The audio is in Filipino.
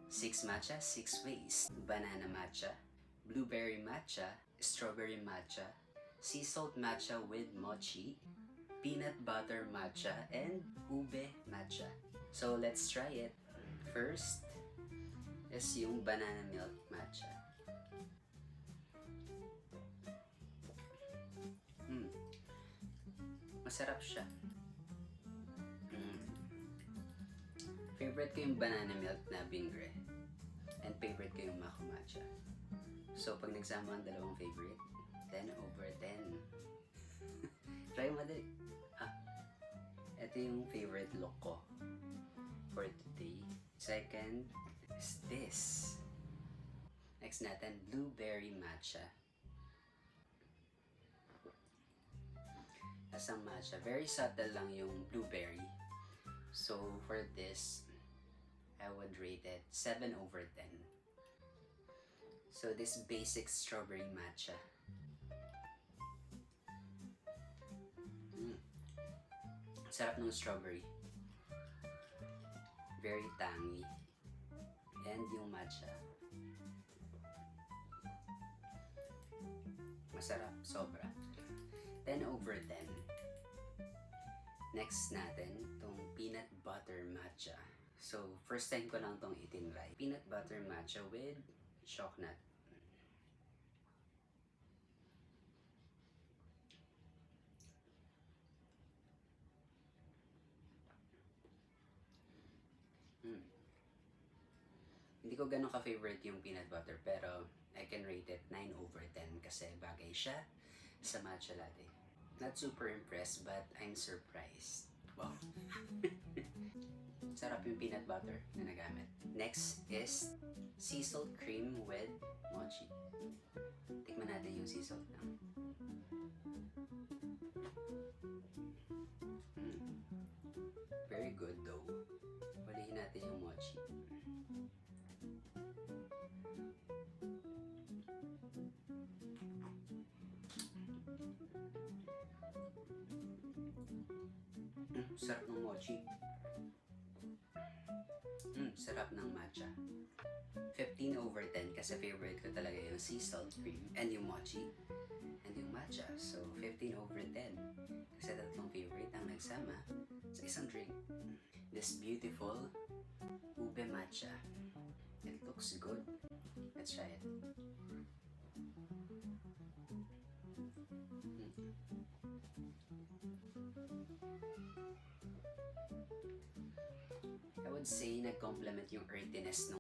6 matcha, 6 ways. Banana matcha, blueberry matcha, strawberry matcha, sea salt matcha with mochi, peanut butter matcha, and ube matcha. So let's try it. First is yung banana milk matcha. Masarap siya. Favorite ko yung banana milk na bingre. And favorite ko yung mako matcha. So pag nagsama ang dalawang favorite, 10 over 10. Try mo madali. Ito yung favorite look ko for today. Second is this. Next natin, blueberry matcha. Lasang matcha. Very subtle lang yung blueberry. So for this, I would rate it 7 over 10. So this basic strawberry matcha. Sarap ng strawberry. Very tangy. And yung matcha. Masarap, sobra. 10 over 10. Next natin, itong peanut butter matcha. So, first time ko lang itong itinry. Peanut butter matcha with chocolate. Hindi ko ganun ka-favorite yung peanut butter, pero I can rate it 9 over 10 kasi bagay siya sa matcha latte. Not super impressed, but I'm surprised. Wow. Sarap yung peanut butter na nagamit. Next is sea salt cream with mochi. Tikman natin yung sea salt na. Very good though. Hulihin natin yung mochi. Sarap ng mochi. Sarap ng matcha. 15 over 10 kasi favorite ko talaga yung sea salt cream and yung mochi and yung matcha. So 15 over 10 kasi tatlong favorite ang nagsama sa isang drink. This beautiful ube matcha. It looks good. Let's try it. I would say nag-complement yung earthiness ng